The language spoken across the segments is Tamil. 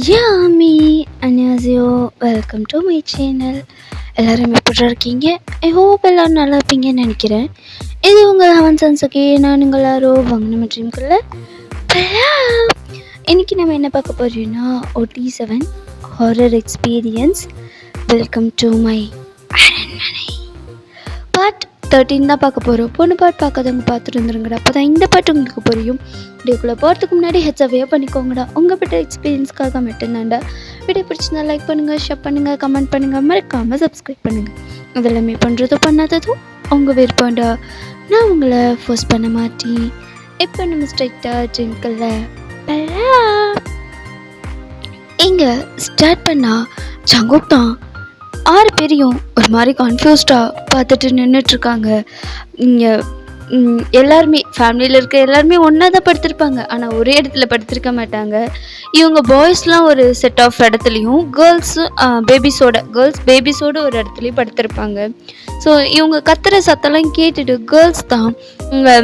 Yami அன்யாசியோ welcome to my channel. எல்லோரும் எப்படி இருக்கீங்க? ஐ ஹோப் எல்லோரும் நல்லா இருப்பீங்கன்னு நினைக்கிறேன். இது உங்கள் ஹவன் சன்ஸுக்கே நான் உங்கள் யாரோ வாங்கின ட்ரீம்குள்ள இன்றைக்கி நம்ம என்ன பார்க்க போகிறோன்னா OT7 horror experience welcome to my அரண்மனை பார்ட் 13 தான் பார்க்க போகிறோம். பொண்ணு பாட்டு பார்க்காதவங்க பார்த்துட்டு வந்துருங்கடா, அப்போ தான் இந்த பாட்டு உங்களுக்கு புரியும். வீடியோக்குள்ளே போகிறதுக்கு முன்னாடி ஹெச்அவையாக பண்ணிக்கோங்கடா, உங்கள் பட்ட எக்ஸ்பீரியன்ஸ்க்காக மட்டும்தான்டா. வீடியோ பிடிச்சிருந்தா லைக் பண்ணுங்கள், ஷேர் பண்ணுங்கள், கமெண்ட் பண்ணுங்கள், மறக்காமல் சப்ஸ்கிரைப் பண்ணுங்கள். இதெல்லாமே பண்ணுறதும் பண்ணாததும் உங்கள் விருப்பம்டா. நான் உங்களை ஃபோர்ஸ் பண்ண மாட்டேன். இப்போ நம்ம ஸ்ட்ரைட்டாக ட்ரிங்கில் இங்கே ஸ்டார்ட் பண்ணால் ஜங்குக் தான் 6 பேரையும் ஒரு மாதிரி கன்ஃபியூஸ்டாக பார்த்துட்டு நின்றுட்டுருக்காங்க. இங்கே எல்லாருமே ஃபேமிலியில் இருக்க எல்லாருமே ஒன்றா தான் படுத்திருப்பாங்க, ஆனால் ஒரே இடத்துல படுத்திருக்க மாட்டாங்க. இவங்க பாய்ஸ்லாம் ஒரு செட் ஆஃப் இடத்துலையும் கேர்ள்ஸ் பேபிஸோட ஒரு இடத்துலையும் படுத்திருப்பாங்க. ஸோ இவங்க கத்துற சத்தம்லாம் கேட்டுட்டு கேர்ள்ஸ் தான் இங்கே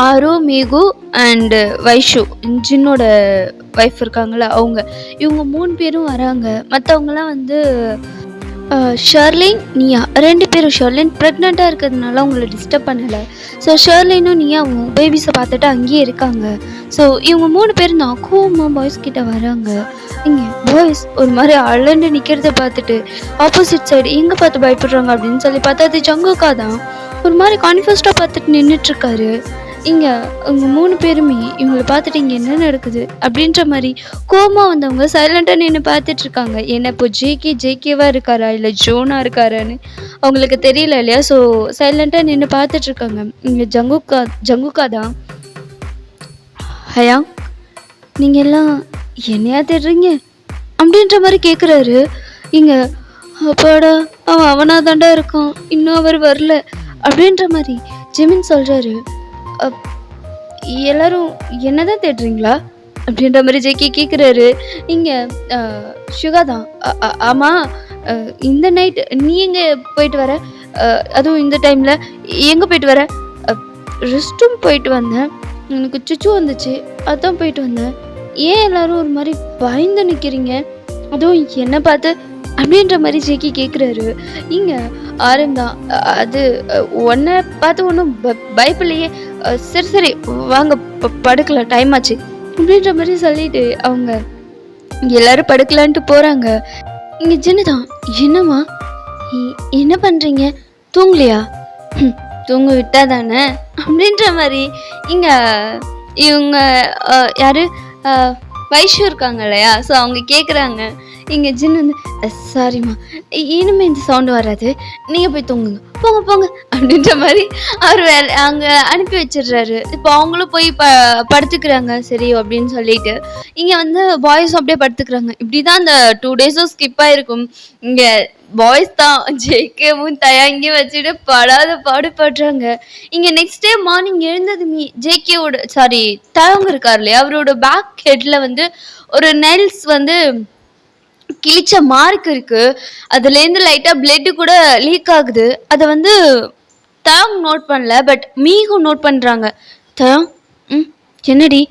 ஆரு, மேகு அண்டு வைஷு, ஜின்னோட ஒய்ஃப் இருக்காங்களா இவங்க 3 பேரும் வராங்க. மற்றவங்களாம் வந்து ஷர்லின், நியா 2 பேரும். ஷர்லின் ப்ரெக்னெண்ட்டாக இருக்கிறதுனால அவங்கள டிஸ்டர்ப் பண்ணலை. ஸோ ஷர்லினும் நியாவும் பேபிஸை பார்த்துட்டு அங்கேயே இருக்காங்க. ஸோ இவங்க 3 பேரும் தான் கோவமாக பாய்ஸ் கிட்டே வராங்க. இங்கே பாய்ஸ் ஒரு மாதிரி அழண்டு நிற்கிறத பார்த்துட்டு ஆப்போசிட் சைடு எங்கே பார்த்து பயப்படுறாங்க அப்படின்னு சொல்லி பார்த்தா அது ஜங்குக்கா தான் ஒரு மாதிரி கான்ஃபியூஸ்டாக பார்த்துட்டு நின்றுட்டுருக்காரு. இங்கே அவங்க 3 பேருமே இவங்களை பார்த்துட்டு இங்கே என்ன நடக்குது அப்படின்ற மாதிரி கோமா வந்தவங்க சைலண்ட்டாக நின்று பார்த்துட்ருக்காங்க. ஏன்னா இப்போ ஜேகேவாக இருக்காரா இல்லை ஜோனா இருக்காரான்னு அவங்களுக்கு தெரியல இல்லையா. ஸோ சைலண்ட்டாக நின்று பார்த்துட்ருக்காங்க. இங்கே ஜங்குக்கா தான், ஹயா நீங்கள் எல்லாம் என்னையா தேடுறீங்க அப்படின்ற மாதிரி கேட்குறாரு. இங்கே அப்பாடா அவனாக தாண்டா இருக்கான், இன்னும் அவர் வரல அப்படின்ற மாதிரி ஜெமின் சொல்கிறாரு. எல்லாரும் என்னதான் தேடுறீங்களா அப்படின்ற மாதிரி ஜேகே கேட்குறாரு. இங்கே சுகா தான், ஆமாம் இந்த நைட் நீ எங்கே போயிட்டு வர, அதுவும் இந்த டைமில் எங்கே போயிட்டு வர? ரெஸ்ட் ரூம் போயிட்டு வந்தேன், எனக்கு சுச்சு வந்துச்சு அதான் போயிட்டு வந்தேன். ஏன் எல்லாரும் ஒரு மாதிரி பயந்து நிற்கிறீங்க, அதுவும் என்ன பார்த்து அப்படின்ற மாதிரி ஜேகி கேட்குறாரு. இங்கே ஆரம்பம் அது ஒன்றை பார்த்து ஒன்றும் பயப்பில்லையே, சரி வாங்க படுக்கலாம், டைம் ஆச்சு அப்படின்ற மாதிரி சொல்லிட்டு அவங்க எல்லாரும் படுக்கலான்ட்டு போகிறாங்க. இங்கே ஜின்னுதான், என்னம்மா என்ன பண்ணுறீங்க, தூங்கலையா? தூங்க விட்டா தானே அப்படின்ற மாதிரி இங்கே இவங்க யார் வைஷு இருக்காங்க இல்லையா. ஸோ அவங்க கேட்குறாங்க. இங்கே ஜின்னு வந்து சாரிம்மா இனிமேல் இந்த சவுண்டு வராது, நீங்கள் போய் தூங்குங்க, போங்க அப்படின்ற மாதிரி அவர் அங்கே அனுப்பி வச்சிடுறாரு. இப்போ அவங்களும் போய் படுத்துக்கிறாங்க சரி அப்படின்னு சொல்லிட்டு. இங்கே வந்து பாய்ஸும் அப்படியே படுத்துக்கிறாங்க. இப்படி தான் அந்த 2 டேஸும் ஸ்கிப் ஆகிருக்கும். இங்கே பாய்ஸ் தான் ஜேகேவும் தயங்கி வச்சுட்டு பாடுபடுறாங்க. இங்கே நெக்ஸ்ட் டே மார்னிங் எழுந்ததுமே ஜேகேவோட தயங்க இருக்கார் இல்லையா, அவரோட பேக் ஹெட்டில் வந்து ஒரு நெயில்ஸ் வந்து கிழிச்ச மார்க் இருக்கு. அதுலேருந்து லைட்டாக பிளட்டு கூட லீக் ஆகுது. அதை வந்து தயம் நோட் பண்ணல, பட் மீகும் நோட் பண்ணுறாங்க. தயம் என்னடி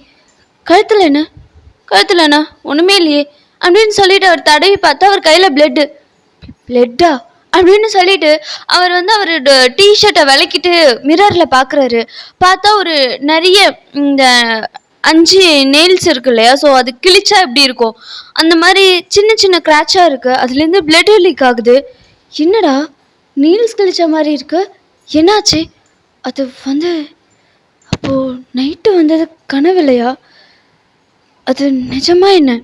கழுத்தில் என்ன ஒன்றுமே இல்லையே அப்படின்னு சொல்லிட்டு அவர் தடவி பார்த்தா அவர் கையில் பிளட்டா அப்படின்னு சொல்லிட்டு அவர் வந்து அவரோட டிஷர்ட்டை விளக்கிட்டு மிரரில் பார்க்குறாரு. பார்த்தா ஒரு நிறைய இந்த 5 நெயில்ஸ் இருக்கு இல்லையா, ஸோ அது கிழிச்சா எப்படி இருக்கும் அந்த மாதிரி சின்ன கிராச்சாக இருக்குது. அதுலேருந்து பிளட் லீக் ஆகுது. என்னடா நெயில்ஸ் கிழிச்ச மாதிரி இருக்கு, என்னாச்சு? அது வந்து அப்போது நைட்டு வந்தது கனவு இல்லையா, அது நிஜமா என்ன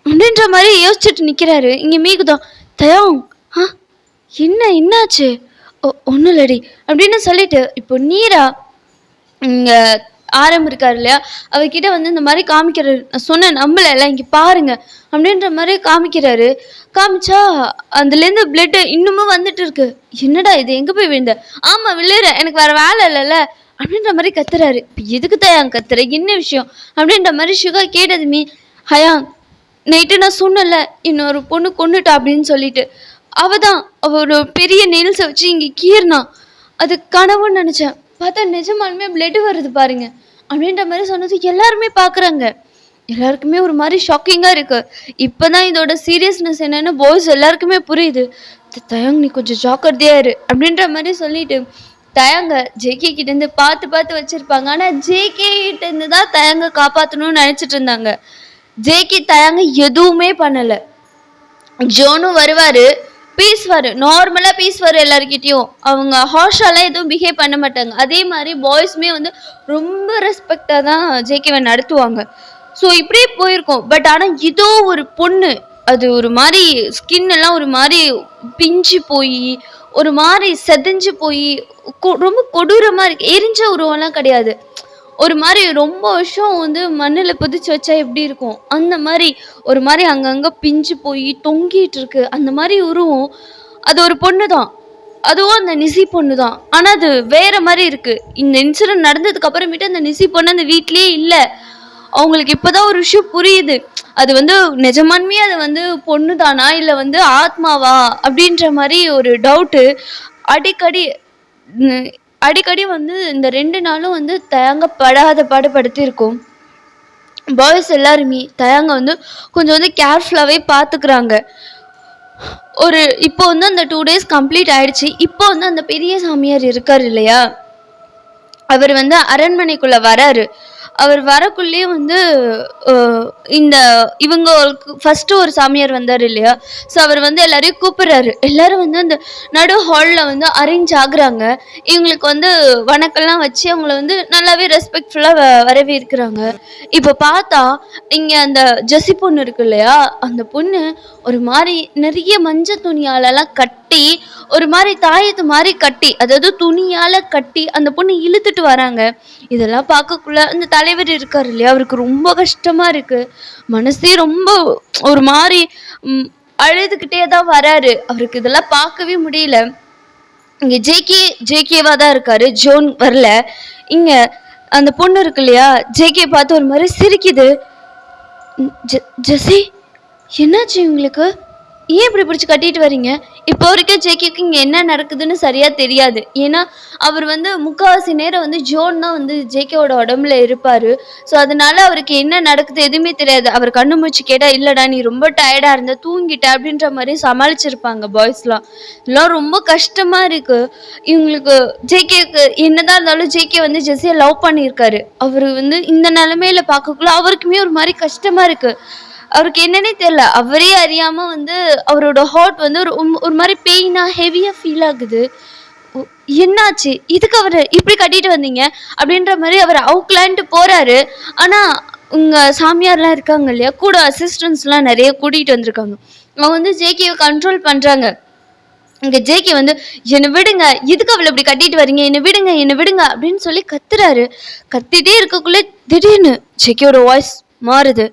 அப்படின்ற மாதிரி யோசிச்சுட்டு நிற்கிறாரு. இங்கே மீகுதான், தயம் என்னாச்சு? ஒன்றும் இல்லடி அப்படின்னு சொல்லிட்டு இப்போ நீரா இங்கே இருக்காரு இல்லையா, அவர்கிட்ட வந்து இந்த மாதிரி காமிக்கிறாரு. நான் சொன்ன நம்பல இங்கே பாருங்க அப்படின்ற மாதிரி காமிக்கிறாரு. காமிச்சா அதுலேருந்து பிளட் இன்னுமும் வந்துட்டு இருக்கு. என்னடா இது, எங்கே போய் விழுந்த? ஆமாம் விழுற, எனக்கு வேற வேலை இல்லைல்ல அப்படின்ற மாதிரி கத்துறாரு. இப்போ எதுக்கு தயாங் கத்துற, என்ன விஷயம் அப்படின்ற மாதிரி சுகா கேட்டதுமே, ஹயாங் நைட்டு நான் சொன்னல இன்னொரு பொண்ணு கொண்டுட்டா அப்படின்னு சொல்லிட்டு, அவள் ஒரு பெரிய நெயில்ஸை வச்சு இங்கே கீர்னா, அது கனவுன்னு நினச்சேன், பார்த்தா நிஜமாலுமே பிளட் வருது பாருங்க அப்படின்ற மாதிரி சொன்னது எல்லாருமே பார்க்குறாங்க. எல்லாருக்குமே ஒரு மாதிரி ஷாக்கிங்கா இருக்கு. இப்பதான் இதோட சீரியஸ்னஸ் என்னன்னு பாய்ஸ் எல்லாருக்குமே புரியுது. தயங் நீ கொஞ்சம் ஜாக்கிரதையா இரு அப்படின்ற மாதிரி சொல்லிட்டு தயங்க ஜேகே கிட்ட இருந்து பார்த்து பார்த்து வச்சிருப்பாங்க. ஆனா ஜேகே கிட்ட இருந்து தான் தயங்க காப்பாத்தணும்னு நினைச்சிட்டு இருந்தாங்க. ஜேகே தயங்க எதுவுமே பண்ணல. ஜோனும் வருவாரு, பேசுவாரு, நார்மலா பேசுவாரு எல்லார்கிட்டயும். அவங்க ஹார்ஷாலாம் எதுவும் பிஹேவ் பண்ண மாட்டாங்க. அதே மாதிரி பாய்ஸுமே வந்து ரொம்ப ரெஸ்பெக்டா தான் ஜேகேவை நடத்துவாங்க. ஸோ இப்படியே போயிருக்கோம். பட் ஆனா இதோ ஒரு பொண்ணு, அது ஒரு மாதிரி ஸ்கின் எல்லாம் ஒரு மாதிரி பிஞ்சு போய் ஒரு மாதிரி செதஞ்சு போய் ரொம்ப கொடூரமா இருக்கு. எரிஞ்ச உருவம்லாம் கிடையாது, ஒரு மாதிரி ரொம்ப வருஷம் வந்து மண்ணில் புதிச்சு வச்சா எப்படி இருக்கும் அந்த மாதிரி ஒரு மாதிரி அங்கங்க பிஞ்சு போய் தொங்கிட்டு இருக்கு. அந்த மாதிரி உருவம். அது ஒரு பொண்ணு தான், அதுவும் அந்த நிசி பொண்ணு தான். ஆனா அது வேற மாதிரி இருக்கு. இந்த இன்சிடென்ட் நடந்ததுக்கு அப்புறமேட்டு அந்த நிசி பொண்ணு அந்த வீட்லயே இல்லை. அவங்களுக்கு இப்பதான் ஒரு விஷயம் புரியுது, அது வந்து நிஜமான்மே அது வந்து பொண்ணு தானா இல்லை வந்து ஆத்மாவா அப்படின்ற மாதிரி ஒரு டவுட்டு அடிக்கடி அடிக்கடி வந்து இந்த 2 நாளும் வந்து தயங்க படாத பாடுபடுத்தி இருக்கும். பாய்ஸ் எல்லாருமே தயங்க வந்து கொஞ்சம் வந்து கேர்ஃபுல்லாகவே பார்த்துக்கிறாங்க. ஒரு இப்போ வந்து அந்த 2 days கம்ப்ளீட் ஆயிடுச்சு. இப்போ வந்து அந்த பெரிய சாமியார் இருக்கார் இல்லையா, அவர் வந்து அரண்மனைக்குள்ள வராரு. அவர் வரக்குள்ளேயே வந்து இந்த இவங்களுக்கு ஃபர்ஸ்ட் ஒரு சாமியார் வந்தார் இல்லையா, ஸோ அவர் வந்து எல்லாரையும் கூப்பிடுறாரு. எல்லாரும் வந்து அந்த நடு ஹாலில் வந்து அரேஞ்ச் ஆகுறாங்க. இவங்களுக்கு வந்து வணக்கம்லாம் வச்சு அவங்கள வந்து நல்லாவே ரெஸ்பெக்ட்ஃபுல்லாக வரவேற்கிறாங்க. இப்போ பார்த்தா இங்கே அந்த ஜெசி பொண்ணு இருக்கு இல்லையா, அந்த பொண்ணு ஒரு மாதிரி நிறைய மஞ்சள் துணியாலெல்லாம் கட்டி ஒரு மாதிரி தாயத்து மாதிரி கட்டி, அதாவது துணியால கட்டி அந்த பொண்ணு இழுத்துட்டு வராங்க. இதெல்லாம் பார்க்கக்குள்ள அந்த தலைவர் இருக்காரு இல்லையா, அவருக்கு ரொம்ப கஷ்டமா இருக்கு. மனசே ரொம்ப ஒரு மாதிரி அழுதுகிட்டே தான் வராரு. அவருக்கு இதெல்லாம் பார்க்கவே முடியல. இங்க ஜேகேவா தான் இருக்காரு, ஜோன் வரல. இங்க அந்த பொண்ணு இருக்கு இல்லையா, ஜேகே பார்த்து ஒரு மாதிரி சிரிக்குது. ஜெசி என்னாச்சு உங்களுக்கு, ஏன் இப்படி பிடிச்சி கட்டிட்டு வரீங்க? இப்போ வரைக்கும் ஜேகேக்கு இங்கே என்ன நடக்குதுன்னு சரியாக தெரியாது. ஏன்னா அவர் வந்து முக்கால்வாசி நேரம் வந்து ஜோன் தான் வந்து ஜேகேவோட உடம்புல இருப்பார். ஸோ அதனால அவருக்கு என்ன நடக்குது எதுவுமே தெரியாது. அவர் கண்ணு மூச்சு கேட்டால் இல்லைடா நீ ரொம்ப டயர்டாக இருந்த தூங்கிட்ட அப்படின்ற மாதிரி சமாளிச்சிருப்பாங்க பாய்ஸ்லாம். இதெல்லாம் ரொம்ப கஷ்டமாக இருக்குது இவங்களுக்கு. ஜேகேக்கு என்னதான் இருந்தாலும் ஜேகே வந்து ஜெஸியை லவ் பண்ணியிருக்காரு. அவர் வந்து இந்த நிலைமையில பார்க்கக்குள்ள அவருக்குமே ஒரு மாதிரி கஷ்டமாக இருக்குது. அவருக்கு என்னன்னே தெரியல, அவரே அறியாம வந்து அவரோட ஹார்ட் வந்து ஒரு மாதிரி பெயினா ஹெவியா ஃபீல் ஆகுது. என்னாச்சு, இதுக்கு அவர் இப்படி கட்டிட்டு வந்தீங்க அப்படின்ற மாதிரி அவர் அவுக்கலான்ட்டு போறாரு. ஆனா உங்க சாமியார்லாம் இருக்காங்க இல்லையா, கூட அசிஸ்டன்ஸ்லாம் நிறைய கூட்டிகிட்டு வந்திருக்காங்க. அவங்க வந்து ஜேகேவை கண்ட்ரோல் பண்றாங்க. இங்க ஜேகே வந்து என்னை விடுங்க, இதுக்கு அவளை இப்படி கட்டிட்டு வரீங்க, என்னை விடுங்க என்னை விடுங்க அப்படின்னு சொல்லி கத்துறாரு. கத்திட்டே இருக்கக்குள்ள திடீர்னு ஜேகேயோட வாய்ஸ் மாறுது.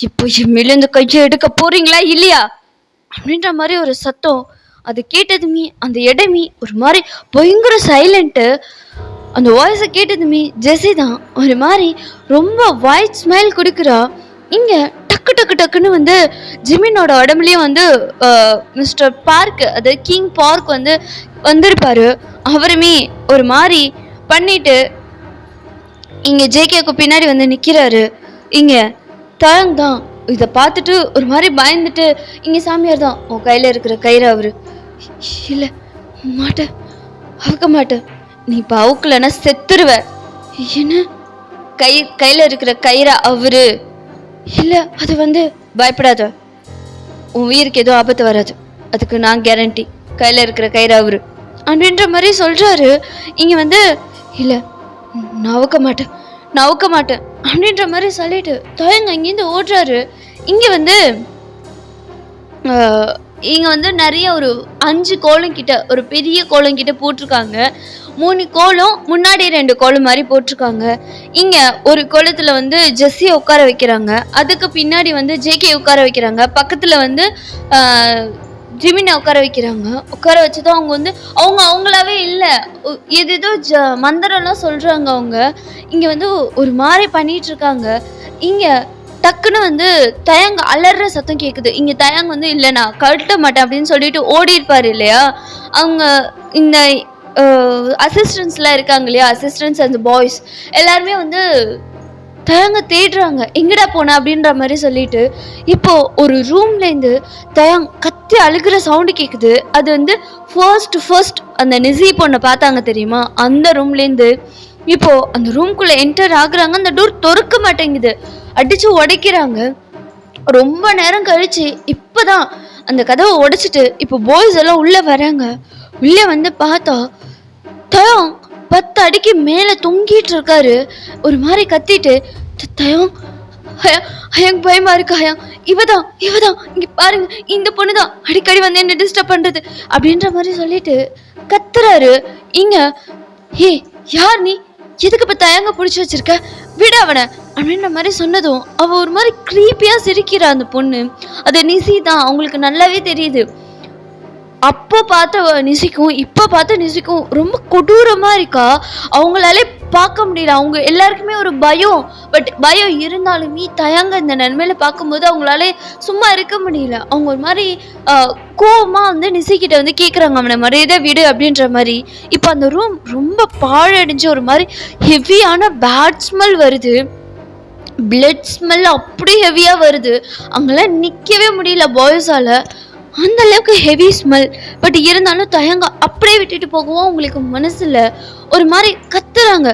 இப்போ எம்மிலேருந்து கையை எடுக்க போறீங்களா இல்லையா அப்படின்ற மாதிரி ஒரு சத்தம். அது கேட்டதுமே அந்த இடமே ஒரு மாதிரி பயங்கர சைலண்ட்டு. அந்த வாய்ஸை கேட்டதுமே ஜெஸி தான் ஒரு மாதிரி ரொம்ப ஒயிட் ஸ்மைல் கொடுக்குறா. இங்கே டக்கு டக்கு டக்குன்னு வந்து ஜிமினோட உடம்புலையும் வந்து மிஸ்டர் பார்க், அதாவது கிங் பார்க் வந்து வந்திருப்பாரு. அவருமே ஒரு மாதிரி பண்ணிட்டு இங்கே ஜேகேக்கு பின்னாடி வந்து நிற்கிறாரு. இங்கே தயங் தான் இதை பார்த்துட்டு ஒரு மாதிரி பயந்துட்டு, இங்கே சாமியார் தான் உன் கையில் இருக்கிற கயிறு அவரு. இல்லை மாட்டேன், அவுக்க மாட்டேன், நீ இப்போ அவுக்கலன்னா செத்துருவ. என்ன கையில் இருக்கிற கயிறா அவரு? இல்லை அது வந்து பயப்படாத, உன் உயிருக்கு எதுவும் ஆபத்து வராது, அதுக்கு நான் கேரண்டி, கையில் இருக்கிற கயிறு அவரு அப்படின்ற மாதிரி சொல்கிறாரு. இங்கே வந்து இல்லை நான் அவுக்க மாட்டேன் நான் அவுக்க மாட்டேன் அப்படின்ற மாதிரி சொல்லிட்டு தயங்க இங்கேருந்து ஓடுறாரு. இங்கே வந்து நிறைய ஒரு 5 கோலம் கிட்ட, ஒரு பெரிய கோலம் கிட்ட போட்டிருக்காங்க. 3 கோலம் முன்னாடி 2 கோலம் மாதிரி போட்டிருக்காங்க. இங்கே ஒரு கோலத்தில் வந்து ஜெஸ்ஸியை உட்கார வைக்கிறாங்க, அதுக்கு பின்னாடி வந்து ஜேகே உட்கார வைக்கிறாங்க, பக்கத்தில் வந்து ஜிமினை உட்கார வைக்கிறாங்க. உட்கார வச்சுதான் அவங்க வந்து அவங்களாவே இல்லை, ஏதேதோ மந்திரம்லாம் சொல்கிறாங்க. அவங்க இங்கே வந்து ஒரு மாதிரி பண்ணிட்டு இருக்காங்க. இங்கே டக்குன்னு வந்து தயங்க அலற சத்தம் கேட்குது. இங்கே தயங்க வந்து இல்லை நான் கழட்ட மாட்டேன் அப்படின்னு சொல்லிட்டு ஓடி இருப்பார் இல்லையா. அவங்க இந்த அசிஸ்டன்ஸ்லாம் இருக்காங்க இல்லையா, அசிஸ்டன்ஸ் அந்த பாய்ஸ் எல்லாருமே வந்து தயங்க தேடுறாங்க, எங்கடா போன அப்படின்ற மாதிரி சொல்லிட்டு. இப்போ ஒரு ரூம்லேருந்து தயங் கத்தி அழுகிற சவுண்டு கேட்குது. அது வந்து ஃபர்ஸ்ட் அந்த நிசி பொண்ணை பார்த்தாங்க தெரியுமா, அந்த ரூம்லேருந்து இப்போ அந்த ரூம்குள்ளே என்டர் ஆகுறாங்க. அந்த டோர் திறக்க மாட்டேங்குது, அடிச்சு உடைக்கிறாங்க. ரொம்ப நேரம் கழிச்சு இப்பதான் அந்த கதவை உடைச்சிட்டு இப்போ பாய்ஸ் எல்லாம் உள்ள வராங்க. உள்ளே வந்து பார்த்தா தயம் 10 அடிக்கு மேல தொங்கிட்டு இருக்காரு. ஒரு மாதிரி கத்திட்டு, தயம் எனக்கு பயமா இருக்கு ஹயா, இவதான் இங்க பாருங்க, இந்த பொண்ணுதான் அடிக்கடி வந்து என்ன டிஸ்டர்ப் பண்றது அப்படின்ற மாதிரி சொல்லிட்டு கத்துறாரு. இங்க ஏ யார் நீ, எதுக்கு இப்ப தயங்க பிடிச்சி வச்சிருக்க, விட அவனை அப்படின்ற மாதிரி சொன்னதும் அவ ஒரு மாதிரி கிரீப்பியா சிரிக்கிறா அந்த பொண்ணு. அது நிசி தான், அவங்களுக்கு நல்லாவே தெரியுது. அப்போ பார்த்த நிசிக்கும் இப்போ பார்த்த நிசிக்கும் ரொம்ப கொடூரமா இருக்கா. அவங்களாலே பார்க்க முடியல. அவங்க எல்லாருக்குமே ஒரு பயம். பட் பயம் இருந்தாலுமே தயங்க இந்த நன்மையில பார்க்கும்போது அவங்களாலே சும்மா இருக்க முடியல. அவங்க ஒரு மாதிரி கோவமா வந்து நிசிக்கிட்ட வந்து கேட்குறாங்க, அவனை மரியாதை விடு அப்படின்ற மாதிரி. இப்போ அந்த ரூம் ரொம்ப பாழடைஞ்சு ஒரு மாதிரி ஹெவியான பேட் ஸ்மெல் வருது. பிளட் ஸ்மெல் அப்படி ஹெவியா வருது. அங்கெல்லாம் நிற்கவே முடியல பாய்ஸால, அந்த அளவுக்கு ஹெவி ஸ்மெல். பட் இருந்தாலும் தயங்க அப்படியே விட்டுட்டு போகவும் அவங்களுக்கு மனசுல ஒரு மாதிரி கத்துறாங்க,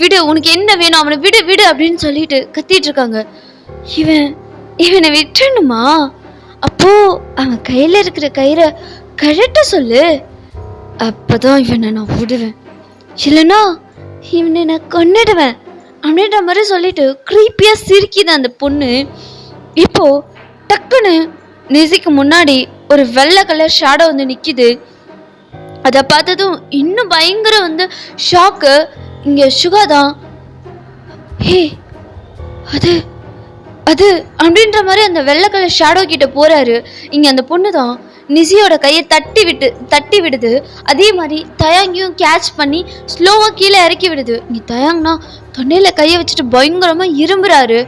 விடு, உனக்கு என்ன வேணும், அவனை விடு விடு அப்படின்னு சொல்லிட்டு கத்திட்டு இருக்காங்க. இவனை விட்டுணுமா, அப்போ அவன் கையில இருக்கிற கயிறை கழட்ட சொல்லு, அப்பதான் இவனை நான் விடுவேன், இல்லைன்னா இவனை நான் கொன்னிடுவேன் அப்படின்ற மாதிரி சொல்லிட்டு கிரீப்பியா சிரிக்குது அந்த பொண்ணு. இப்போ டக்குன்னு நிசிக்கு முன்னாடி ஒரு வெள்ளை கலர் ஷேடோ வந்து நிக்குது. அதை பார்த்ததும் இன்னும் பயங்கர வந்து ஷாக்கு. இங்க சுகா தான், ஹே அது அது அப்படின்ற மாதிரி அந்த வெள்ளை கலர் ஷேடோ கிட்ட போறாரு. இங்க அந்த பொண்ணு தான் நிசியோட கையை தட்டி விடுது. அதே மாதிரி தயாங்கியும் கேட்ச் பண்ணி ஸ்லோவா கீழே இறக்கி விடுது. இங்க தயாங்னா தொண்டையில கையை வச்சுட்டு பயங்கரமா இரும்புறாரு.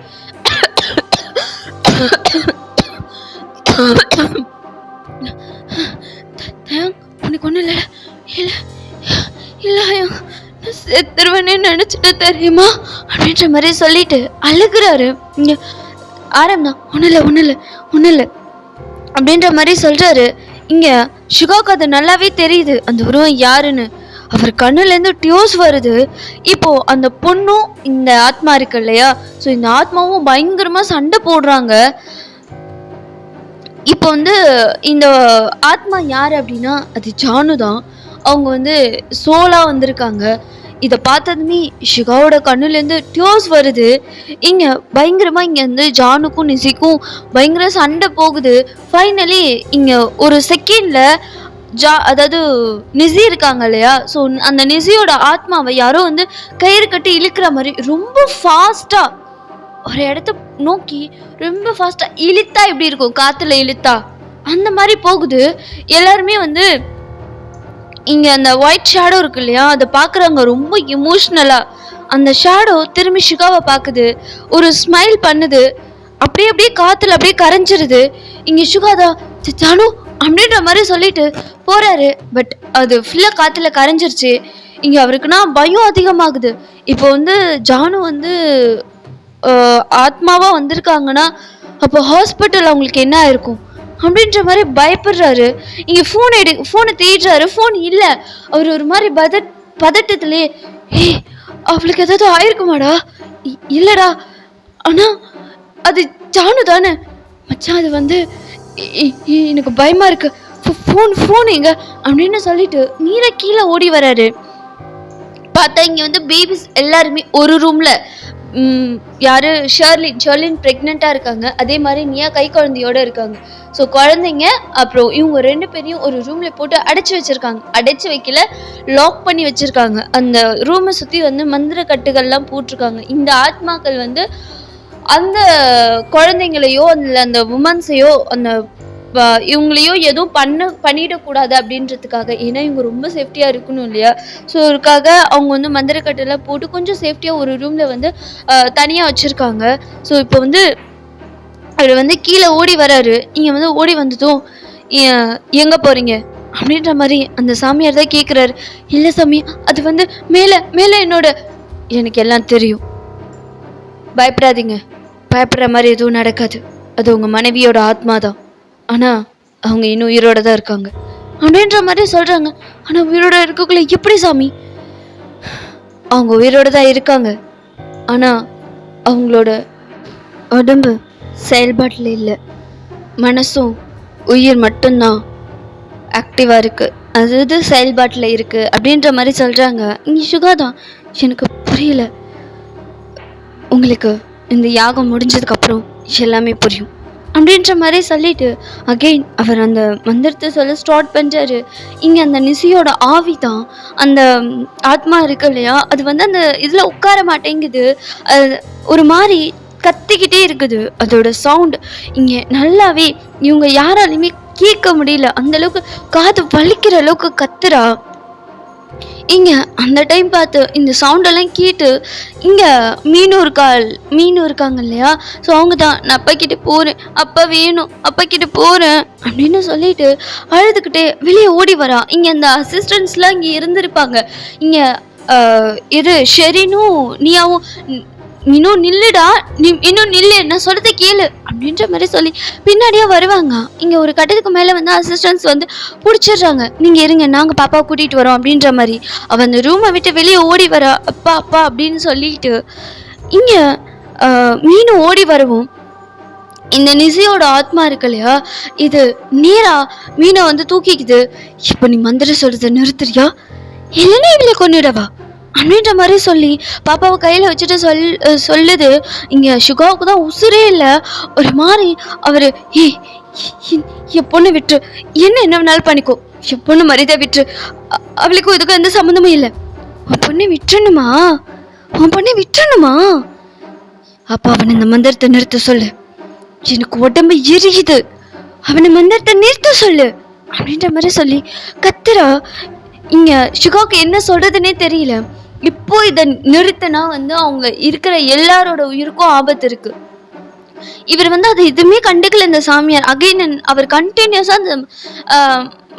உனக்கு ஒண்ணு இல்ல செத்துருவனே நினைச்சிட்டு தெரியுமா அப்படின்ற மாதிரி சொல்லிட்டு அழுகுறாரு. இங்க ஆரம்பம் ஒண்ணு இல்ல அப்படின்ற மாதிரி சொல்றாரு. இங்க சுகாவுக்கு அது நல்லாவே தெரியுது அந்த உருவம் யாருன்னு. அவர் கண்ணுல இருந்து டியூஸ் வருது. இப்போ அந்த பொண்ணும் இந்த ஆத்மா இருக்கு இல்லையா, ஸோ இந்த ஆத்மாவும் பயங்கரமா சண்டை போடுறாங்க. இப்போ வந்து இந்த ஆத்மா யார் அப்படின்னா அது ஜானு தான். அவங்க வந்து சோலா வந்திருக்காங்க. இதை பார்த்ததுமே ஷிகாவோட கண்ணுலேருந்து டியூஸ் வருது. இங்கே பயங்கரமாக இங்கே வந்து ஜானுக்கும் நிசிக்கும் பயங்கர சண்டை போகுது. ஃபைனலி இங்கே ஒரு செகண்டில் அதாவது நிசி இருக்காங்க இல்லையா, ஸோ அந்த நிசியோட ஆத்மாவை யாரோ வந்து கயிறு கட்டி இழுக்கிற மாதிரி ரொம்ப ஃபாஸ்ட்டாக ஒரு இடத்த நோக்கி ரொம்ப ஃபாஸ்டா இழுத்தா எப்படி இருக்கும், காத்துல இழுத்தா அந்த மாதிரி போகுது. எல்லாருமே வந்து இங்க அந்த ஒயிட் ஷேடோ இருக்கு இல்லையா, அதை பாக்குறாங்க ரொம்ப எமோஷ்னலா. அந்த ஷேடோ திரும்பி ஷிகாவை பாக்குது, ஒரு ஸ்மைல் பண்ணுது, அப்படியே காத்துல அப்படியே கரைஞ்சிருது. இங்க ஷிகாதா ஜானு அப்படின்ற மாதிரி சொல்லிட்டு போறாரு. பட் அது ஃபுல்லா காத்துல கரைஞ்சிருச்சு. இங்க அவருக்குன்னா பயம் அதிகமாகுது. இப்போ வந்து ஜானு வந்து ஆத்மாவா வந்திருக்காங்கன்னா அப்போ ஹாஸ்பிட்டல் அவங்களுக்கு என்ன ஆயிருக்கும் அப்படின்ற மாதிரி பயப்படுறாரு. இங்க ஃபோனை தேடுறாரு, ஃபோன் இல்லை. அவர் ஒரு மாதிரி பதட்டத்திலே, அவளுக்கு ஏதாவது ஆயிருக்குமாடா, இல்லடா ஆனா அது ஜானு தானே மச்சான், அது வந்து எனக்கு பயமா இருக்கு, ஃபோன் எங்க அப்படின்னு சொல்லிட்டு நீரை கீழே ஓடி வராரு. பார்த்தா இங்க வந்து பேபிஸ் எல்லாருமே ஒரு ரூம்ல, யாரு ஷர்லின் ப்ரெக்னெண்ட்டாக இருக்காங்க. அதே மாதிரி நியா கை குழந்தையோட இருக்காங்க. ஸோ குழந்தைங்க அப்புறம் இவங்க 2 பேரையும் ஒரு ரூமில் போட்டு அடைச்சி வச்சுருக்காங்க. அடைச்சி வைக்கல, லாக் பண்ணி வச்சுருக்காங்க. அந்த ரூமை சுற்றி வந்து மந்திர கட்டுகள்லாம் போட்டிருக்காங்க. இந்த ஆத்மாக்கள் வந்து அந்த குழந்தைங்களையோ அந்த உமன்ஸையோ அந்த இவங்களையோ எதுவும் பண்ணிடக்கூடாது அப்படின்றதுக்காக. ஏன்னா இவங்க ரொம்ப சேஃப்டியாக இருக்கணும் இல்லையா, ஸோ அதுக்காக அவங்க வந்து மந்திரக்கட்டெல்லாம் போட்டு கொஞ்சம் சேஃப்டியாக ஒரு ரூமில் வந்து தனியாக வச்சுருக்காங்க. ஸோ இப்போ வந்து அவர் வந்து கீழே ஓடி வராரு. இங்கே வந்து ஓடி வந்ததும் எங்கே போகிறீங்க அப்படின்ற மாதிரி அந்த சாமியார் தான் கேட்குறாரு. இல்லை சாமி, அது வந்து மேலே என்னோட, எனக்கு எல்லாம் தெரியும், பயப்படாதீங்க, பயப்படுற மாதிரி எதுவும் நடக்காது. அது உங்கள் மனைவியோட ஆத்மா தான். ஆனால் அவங்க இன்னும் உயிரோட தான் இருக்காங்க அப்படின்ற மாதிரி சொல்கிறாங்க. ஆனால் உயிரோட இருக்கக்குள்ள எப்படி சாமி? அவங்க உயிரோட தான் இருக்காங்க, ஆனால் அவங்களோட உடம்பு செயல்பாட்டில் இல்லை, மனசும் உயிர் மட்டும்தான் ஆக்டிவாக இருக்குது, அது செயல்பாட்டில் இருக்குது அப்படின்ற மாதிரி சொல்கிறாங்க. இங்கே சுகாதான் எனக்கு புரியல, உங்களுக்கு இந்த யாகம் முடிஞ்சதுக்கப்புறம் எல்லாமே புரியும் அப்படின்ற மாதிரி சொல்லிட்டு அகெயின் அவர் அந்த மந்திரத்தை சொல்ல ஸ்டார்ட் பண்ணுறாரு. இங்கே அந்த நிசியோட ஆவி தான் அந்த ஆத்மா இருக்கு இல்லையா, அது வந்து அந்த இதில் உட்கார மாட்டேங்குது, அது ஒரு மாதிரி கத்திக்கிட்டே இருக்குது. அதோட சவுண்டு இங்கே நல்லாவே இவங்க யாராலையுமே கேட்க முடியல, அந்தளவுக்கு காது வலிக்கிற அளவுக்கு கத்துறா. இங்கே அந்த டைம் பார்த்து இந்த சவுண்டெல்லாம் கேட்டு இங்கே மீனு இருக்காங்க இல்லையா, ஸோ அவங்க தான் நான் அப்பா கிட்டே போகிறேன், அப்பா வேணும், அப்பா கிட்டே போகிறேன் அப்படின்னு சொல்லிட்டு அழுதுகிட்டே வெளியே ஓடி வரா. இங்கே அந்த அசிஸ்டன்ஸ்லாம் இங்கே இருந்திருப்பாங்க. இங்கே இது ஷெரினும் நீயாவும் இன்னும் நில்லுடா, நீ இன்னும் நில்லு, நான் சொல்றத கேளு அப்படின்ற மாதிரி சொல்லி பின்னாடியே வருவாங்க. இங்கே ஒரு கட்டத்துக்கு மேலே வந்து அசிஸ்டன்ஸ் வந்து பிடிச்சிடுறாங்க. நீங்கள் இருங்க, நாங்கள் பாப்பாவை கூட்டிகிட்டு வரோம் அப்படின்ற மாதிரி. அவள் அந்த ரூமை விட்டு வெளியே ஓடி வரா, அப்பா அப்பா அப்படின்னு சொல்லிட்டு. இங்கே மீனு ஓடி வரவும் இந்த நிசியோட ஆத்மா இருக்கு இல்லையா, இது நேரா மீனை வந்து தூக்கிக்குது. இப்போ நீ மந்திரம் சொல்றத நிறுத்துறியா, இல்லைன்னா இவளை கொண்டுடவா அப்படின்ற மாதிரி சொல்லி பாப்பாவை கையில் வச்சுட்டு சொல்லுது. இங்கே சுகாவுக்கு தான் உசுரே இல்லை, ஒரு மாதிரி அவர் என் பொண்ணு விட்டுரு, என்ன வேணாலும் பண்ணிக்கோ, என் பொண்ணு மரியாதை விட்டுரு, அவளுக்கும் இதுக்கும் எந்த சம்மந்தமும் இல்லை, உன் பொண்ணை விட்டுணுமா, உன் பொண்ணை விட்டுணுமா, அப்பா அவனை இந்த மந்திரத்தை நிறுத்த சொல்லு, எனக்கு உடம்பு எரியுது, அவனை மந்திரத்தை நிறுத்த சொல்லு அப்படின்ற மாதிரி சொல்லி கத்துறா. இங்க சுகாவுக்கு என்ன சொல்றதுன்னே தெரியல. இப்போ இதை நிறுத்தினா வந்து அவங்க இருக்கிற எல்லாரோட உயிருக்கும் ஆபத்து இருக்கு. இவர் வந்து அது எதுவுமே கண்டுக்கல இந்த சாமியார். அகைன் அவர் கண்டினியூஸா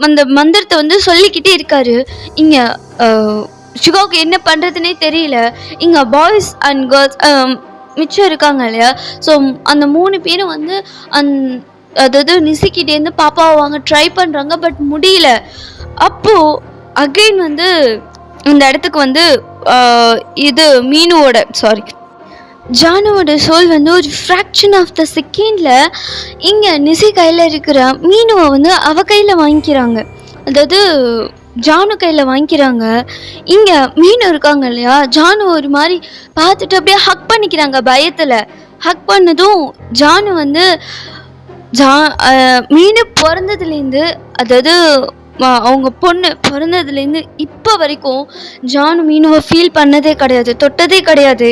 அந்த மந்திரத்தை வந்து சொல்லிக்கிட்டே இருக்காரு. இங்க சுகாவுக்கு என்ன பண்றதுன்னே தெரியல. இங்க பாய்ஸ் அண்ட் கேர்ள்ஸ் மிச்சம் இருக்காங்க இல்லையா, ஸோ அந்த 3 பேரும் வந்து அதாவது நிசிக்கிட்டேருந்து பாப்பாவை வாங்க ட்ரை பண்றாங்க, பட் முடியல. அப்போ அகைன் வந்து இந்த இடத்துக்கு வந்து இது ஜானுவோட சோல் வந்து ஒரு ஃப்ராக்ஷன் ஆஃப் த செகண்டில் இங்கே நிசி கையில் இருக்கிற மீனுவை வந்து அவ கையில் வாங்கிக்கிறாங்க, அதாவது ஜானு கையில் வாங்கிக்கிறாங்க. இங்கே மீனு இருக்காங்க இல்லையா, ஜானு ஒரு மாதிரி பார்த்துட்டு அப்படியே ஹக் பண்ணிக்கிறாங்க. பயத்தில் ஹக் பண்ணதும் ஜானு வந்து மீனு பிறந்ததுலேருந்து, அதாவது அவங்க பொண்ணு பிறந்ததுலேருந்து இப்போ வரைக்கும் ஜானு மீனுவை ஃபீல் பண்ணதே கிடையாது, தொட்டதே கிடையாது.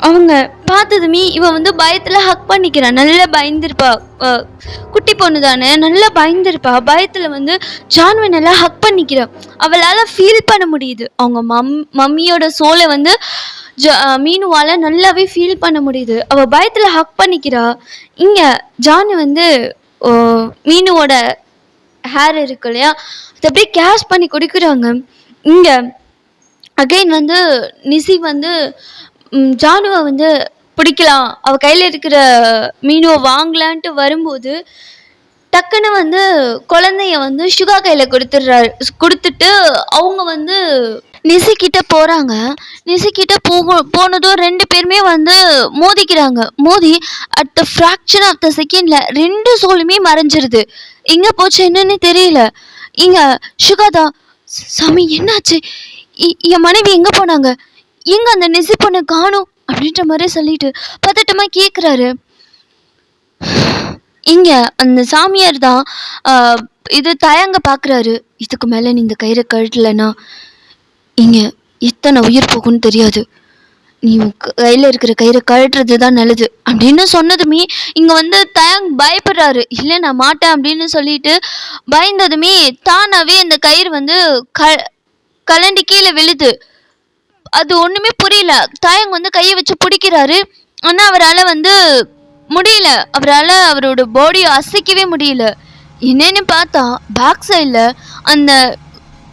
அவங்க பார்த்ததுமே இவ வந்து பயத்தில் ஹக் பண்ணிக்கிறான். நல்லா பயந்துருப்பா, குட்டி பொண்ணு தானே, நல்லா பயந்துருப்பா. பயத்தில் வந்து ஜானுவை நல்லா ஹக் பண்ணிக்கிறான். அவளால் ஃபீல் பண்ண முடியுது, அவங்க மம்மியோட சோலை வந்து மீனுவால் நல்லாவே ஃபீல் பண்ண முடியுது. அவள் பயத்தில் ஹக் பண்ணிக்கிறா. இங்கே ஜானு வந்து மீனுவோட ஹேர் இருக்கு இல்லையா, அதை அப்படியே கேஷ் பண்ணி குடிக்கிறாங்க. இங்கே அகைன் வந்து நிசி வந்து ஜானுவை வந்து பிடிக்கலாம், அவள் கையில் இருக்கிற மீனுவை வாங்கலான்ட்டு வரும்போது டக்குன்னு வந்து குழந்தைய வந்து சுகா கையில் கொடுத்துட்டு அவங்க வந்து நிசிக்கிட்ட போகிறாங்க. நிசிக்கிட்ட போனதும் 2 பேருமே வந்து மோதிக்கிறாங்க. மோதி at the fraction of the செகண்டில் 2 சோலுமே மறைஞ்சிருது. எங்கே போச்சு என்னன்னு தெரியல. இங்கே சுகா தான், சாமி என்னாச்சு, என் மனைவி எங்கே போனாங்க, எங்கே அந்த நிசி பொண்ணை காணும் அப்படின்ற மாதிரி சொல்லிட்டு பதட்டமாக கேட்குறாரு. இங்கே அந்த சாமியார் தான் இது தயங்க பார்க்குறாரு. இதுக்கு மேலே நீ இந்த கயிறை கழட்டலைன்னா இங்கே எத்தனை உயிர் போகும்னு தெரியாது, நீ கையில் இருக்கிற கயிறை கழட்டுறது தான் நல்லது அப்படின்னு சொன்னதுமே இங்கே வந்து பயப்படுறாரு. இல்லை நான் மாட்டேன் அப்படின்னு சொல்லிட்டு பயந்ததுமே தானாகவே அந்த கயிறு வந்து கலண்டி கீழே விழுது. அது ஒன்றுமே புரியல. தாயங்க வந்து கையை வச்சு பிடிக்கிறாரு, ஆனால் அவரால் வந்து முடியல, அவரால் அவரோட பாடியை அசைக்கவே முடியல. என்னன்னு பார்த்தா பேக் சைடில் அந்த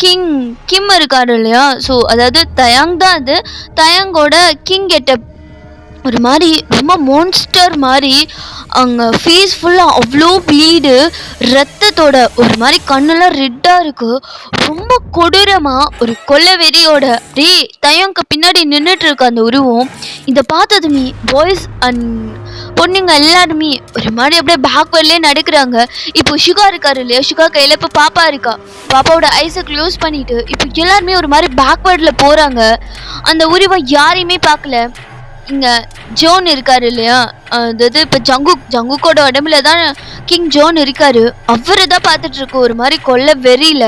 கிம் இருக்காரு இல்லையா, ஸோ அதாவது தயாங் தான், அது தயாங்கோட கிங் கெட்டப் ஒரு மாதிரி ரொம்ப மான்ஸ்டர் மாதிரி அங்கே ஃபேஸ் ஃபுல்லாக அவ்வளோ ப்ளீடு, ரத்தத்தோட ஒரு மாதிரி கண்ணெல்லாம் ரெட்டாக இருக்கு. ரொம்ப கொடூரமாக ஒரு கொலை வெறியோட அப்படியே தயங்க பின்னாடி நின்றுட்டு இருக்கு அந்த உருவம். இதை பார்த்ததுமே பாய்ஸ் அண்ட் பொண்ணுங்க எல்லாருமே ஒரு மாதிரி அப்படியே பேக்வர்ட்லேயே நடக்கிறாங்க. இப்போ சுகா இருக்காரு இல்லையா, சுகா கையில் இப்போ பாப்பா இருக்கா. பாப்பாவோட ஐஸை க்ளோஸ் பண்ணிட்டு இப்போ எல்லாருமே ஒரு மாதிரி பேக்வேர்டில் போகிறாங்க. அந்த உருவம் யாரையுமே பார்க்கல. இங்கே ஜோன் இருக்காரு இல்லையா, அதாவது இப்போ ஜங்குக்கோட உடம்புல தான் கிங் ஜோன் இருக்காரு. அவரை தான் பார்த்துட்டு இருக்கு ஒரு மாதிரி கொல்ல வெறியில.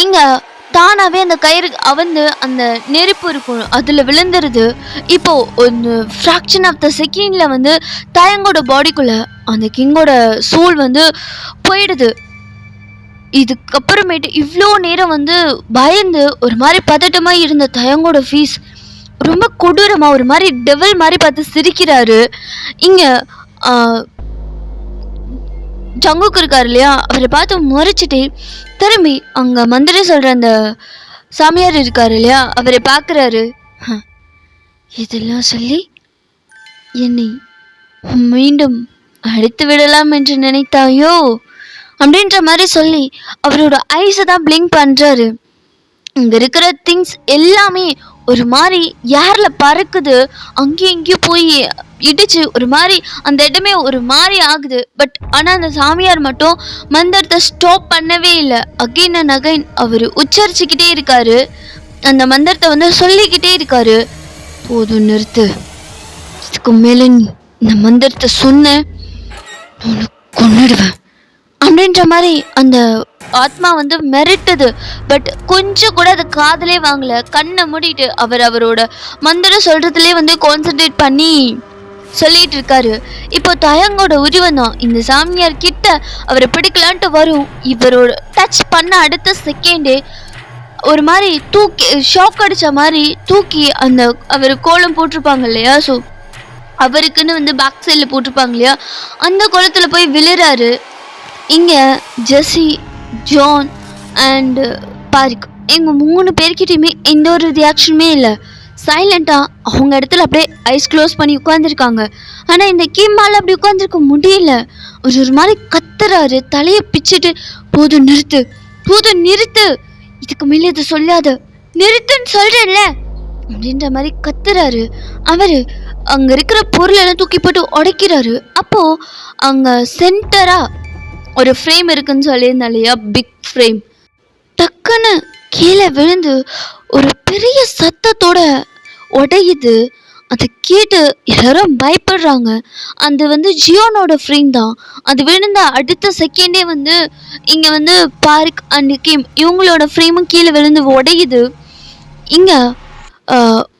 இங்கே தானாகவே அந்த கயிறு அவந்து அந்த நெருப்பு இருக்கும் அதில் விழுந்துருது. இப்போ ஒரு ஃப்ராக்ஷன் ஆஃப் த செகண்டில் வந்து தயங்கோட பாடிக்குள்ளே அந்த கிங்கோட சோல் வந்து போயிடுது. இதுக்கப்புறமேட்டு இவ்வளோ நேரம் வந்து பயந்து ஒரு மாதிரி பதட்டமாக இருந்த தயங்கோட ஃபீஸ் ரொம்ப கொடூரமாக ஒரு மாதிரி டெவல் மாதிரி பார்த்து சிரிக்கிறாரு. இங்கே ஜங்குக்கு இருக்கார் இல்லையா, அவரை பார்த்து முறைச்சிட்டே திரும்பி அங்கே மந்திரி சொல்கிற அந்த சாமியார் இருக்கார் இல்லையா, அவரை பார்க்குறாரு. இதெல்லாம் சொல்லி என்னை மீண்டும் அடித்து விடலாம் என்று நினைத்தாயோ அப்படின்ற மாதிரி சொல்லி அவரோட ஐஸை தான் பிளிங்க் பண்ணுறாரு. இங்கே இருக்கிற திங்ஸ் எல்லாமே ஒரு மாதிரி ஏரில் பறக்குது, அங்கேயும் இங்கேயும் போய் இடிச்சு ஒரு மாதிரி அந்த இடமே ஒரு மாதிரி ஆகுது. பட் ஆனால் அந்த சாமியார் மட்டும் மந்திரத்தை ஸ்டாப் பண்ணவே இல்லை. அகைன் அண்ட் அகைன் அவர் உச்சரிச்சுக்கிட்டே இருக்காரு, அந்த மந்திரத்தை வந்து சொல்லிக்கிட்டே இருக்காரு. போதும் நிறுத்து, இதுக்கு மேலே நீ இந்த மந்திரத்தை சொன்ன நான் கொன்னுடுவேன் அப்படின்ற மாதிரி அந்த ஆத்மா வந்து மிரட்டுது. பட் கொஞ்சம் கூட அது காதலே வாங்கல. கண்ணை மூடிட்டு அவரோட மந்திரம் சொல்றதுலேயே வந்து கான்சென்ட்ரேட் பண்ணி சொல்லிட்டு இருக்காரு. இப்போ தயங்கோட உருவம் தான் இந்த சாமியார் கிட்ட அவரை பிடிக்கலான்ட்டு வரும். இவரோட டச் பண்ண அடுத்த செகண்டே ஒரு மாதிரி தூக்கி ஷாக் அடித்த மாதிரி தூக்கி அந்த அவர் கோலம் போட்டிருப்பாங்க இல்லையா, ஸோ அவருக்குன்னு வந்து பேக் சைடில் போட்டிருப்பாங்க இல்லையா, அந்த கோலத்தில் போய் விழுறாரு. இங்கே ஜெஸ்ஸி, ஜான் அண்டு பாரிக் எங்கள் 3 பேர்கிட்டையுமே எந்த ஒரு ரியாக்ஷனுமே இல்லை. சைலண்ட்டாக அவங்க இடத்துல அப்படியே ஐஸ் க்ளோஸ் பண்ணி உட்காந்துருக்காங்க. ஆனால் இந்த கிம்மால் அப்படி உட்காந்துருக்க முடியல. ஒரு மாதிரி கத்துறாரு, தலையை பிச்சுட்டு போதும் நிறுத்து, போதும் நிறுத்து, இதுக்கு மேலே இதை சொல்லாத, நிறுத்துன்னு சொல்கிறேன்ல அப்படின்ற மாதிரி கத்துறாரு. அவர் அங்கே இருக்கிற பொருளெல்லாம் தூக்கி போட்டு உடைக்கிறாரு. அப்போது அங்கே சென்டராக ஒரு ஃப்ரேம் இருக்குன்னு சொல்லியிருந்தேன் இல்லையா, பிக் ஃப்ரேம் டக்குன்னு கீழே விழுந்து ஒரு பெரிய சத்தத்தோட உடையுது. அதை கேட்டு எல்லாரும் பயப்படுறாங்க. அது வந்து ஜியோனோட ஃப்ரேம் தான். அது விழுந்த அடுத்த செகண்டே வந்து இங்கே வந்து பார்க் அண்ட் கிம் இவங்களோட ஃப்ரேமும் கீழே விழுந்து உடையுது. இங்கே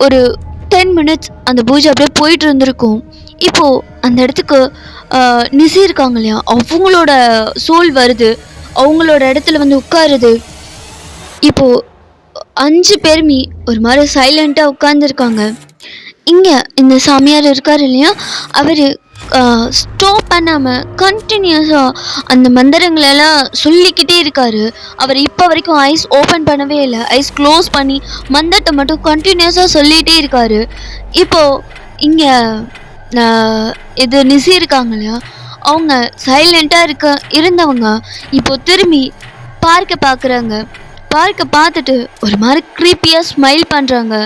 ஒரு 10 minutes அந்த பூஜை அப்படியே போயிட்டு இருந்திருக்கும். இப்போது அந்த இடத்துக்கு நிசி இருக்காங்க இல்லையா, அவங்களோட சோல் வருது, அவங்களோட இடத்துல வந்து உட்காருது. இப்போது 5 பேருமே ஒரு மாதிரி சைலண்ட்டாக உட்காந்துருக்காங்க. இங்கே இந்த சாமியார் இருக்கார் இல்லையா, அவர் ஸ்டாப் பண்ணாமல் கண்டினியூஸாக அந்த மந்திரங்களெல்லாம் சொல்லிக்கிட்டே இருக்கார். அவர் இப்போ வரைக்கும் ஐஸ் ஓப்பன் பண்ணவே இல்லை, ஐஸ் க்ளோஸ் பண்ணி மந்திரத்தை மட்டும் கண்டினியூஸாக சொல்லிகிட்டே இருக்கார். இப்போது இங்கே இது நிசி இருக்காங்க இல்லையா, அவங்க சைலண்ட்டாக இருந்தவங்க இப்போ திரும்பி பார்க்க பார்க்குறாங்க. பார்க்க பார்த்துட்டு ஒரு மாதிரி க்ரீப்பியாக ஸ்மைல் பண்ணுறாங்க.